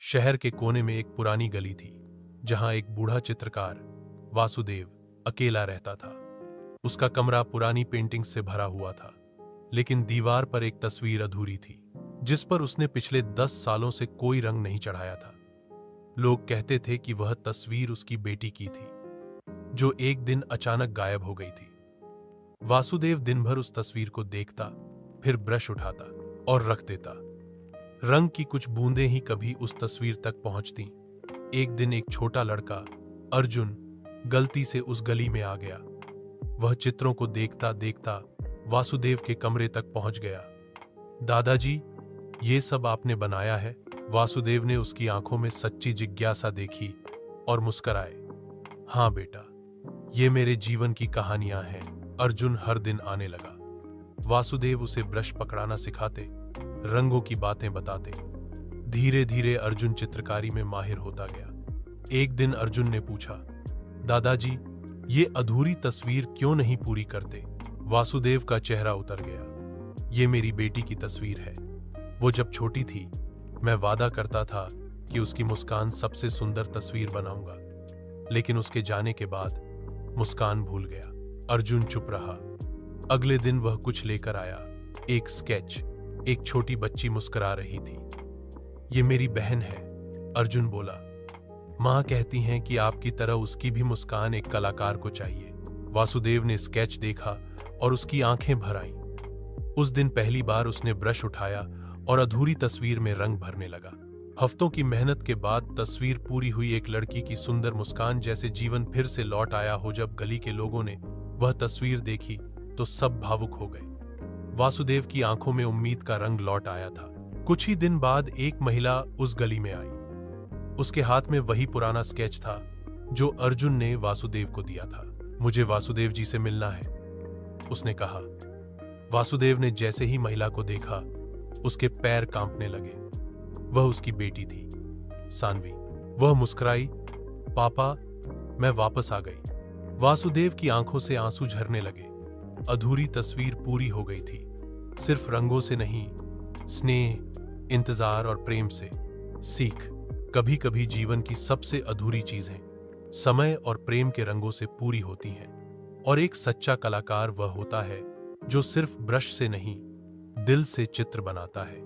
शहर के कोने में एक पुरानी गली थी, जहां एक बूढ़ा चित्रकार वासुदेव अकेला रहता था। उसका कमरा पुरानी पेंटिंग्स से भरा हुआ था, लेकिन दीवार पर एक तस्वीर अधूरी थी, जिस पर उसने पिछले 10 सालों से कोई रंग नहीं चढ़ाया था। लोग कहते थे कि वह तस्वीर उसकी बेटी की थी, जो एक दिन अचानक गायब हो गई थी। वासुदेव दिन भर उस तस्वीर को देखता, फिर ब्रश उठाता और रख देता। रंग की कुछ बूंदें ही कभी उस तस्वीर तक पहुंचती। एक दिन एक छोटा लड़का अर्जुन गलती से उस गली में आ गया। वह चित्रों को देखता देखता वासुदेव के कमरे तक पहुंच गया। दादाजी, ये सब आपने बनाया है? वासुदेव ने उसकी आंखों में सच्ची जिज्ञासा देखी और मुस्कुराए। हाँ बेटा, ये मेरे जीवन की कहानियां हैं। अर्जुन हर दिन आने लगा। वासुदेव उसे ब्रश पकड़ाना सिखाते, रंगों की बातें बताते। धीरे धीरे अर्जुन चित्रकारी में माहिर होता गया। एक दिन अर्जुन ने पूछा, दादाजी, ये अधूरी तस्वीर क्यों नहीं पूरी करते? वासुदेव का चेहरा उतर गया। ये मेरी बेटी की तस्वीर है। वो जब छोटी थी, मैं वादा करता था कि उसकी मुस्कान सबसे सुंदर तस्वीर बनाऊंगा, लेकिन उसके जाने के बाद मुस्कान भूल गया। अर्जुन चुप रहा। अगले दिन वह कुछ लेकर आया, एक स्केच। एक छोटी बच्ची मुस्कुरा रही थी। ये मेरी बहन है, अर्जुन बोला। मां कहती हैं कि आपकी तरह उसकी भी मुस्कान एक कलाकार को चाहिए। वासुदेव ने स्केच देखा और उसकी आंखें भर आईं। उस दिन पहली बार उसने ब्रश उठाया और अधूरी तस्वीर में रंग भरने लगा। हफ्तों की मेहनत के बाद तस्वीर पूरी हुई। एक लड़की की सुंदर मुस्कान, जैसे जीवन फिर से लौट आया हो। जब गली के लोगों ने वह तस्वीर देखी तो सब भावुक हो गए। वासुदेव की आंखों में उम्मीद का रंग लौट आया था। कुछ ही दिन बाद एक महिला उस गली में आई। उसके हाथ में वही पुराना स्केच था जो अर्जुन ने वासुदेव को दिया था। मुझे वासुदेव जी से मिलना है, उसने कहा। वासुदेव ने जैसे ही महिला को देखा, उसके पैर कांपने लगे। वह उसकी बेटी थी, सानवी। वह मुस्कुराई, पापा, मैं वापस आ गई। वासुदेव की आंखों से आंसू झरने लगे। अधूरी तस्वीर पूरी हो गई थी, सिर्फ रंगों से नहीं, स्नेह, इंतजार और प्रेम से। सीख, कभी कभी जीवन की सबसे अधूरी चीजें समय और प्रेम के रंगों से पूरी होती हैं। और एक सच्चा कलाकार वह होता है जो सिर्फ ब्रश से नहीं, दिल से चित्र बनाता है।